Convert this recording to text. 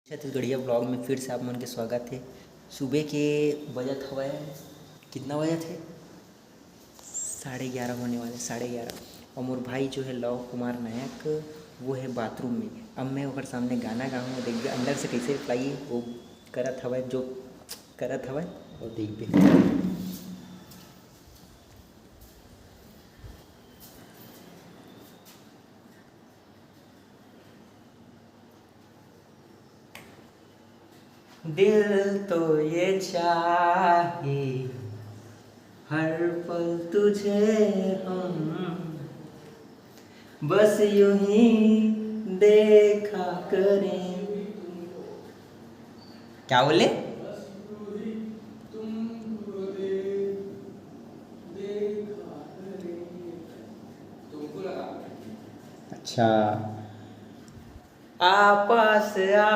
छत्तीसगढ़िया blog में फिर से आप मन के स्वागत है। सुबह के बजट हवा कितना बजट है 11:30 होने वाले 11:30। और मोर भाई जो है लव कुमार नायक वो है बाथरूम में। अब मैं ओकर सामने गाना गाऊँ देख अंदर से कैसे रिप्लाई वो करत हवा जो करत हवा और देख दिल तो ये चाहे हर पल तुझे हम बस यूं ही देखा करें। क्या बोले? अच्छा आपस आ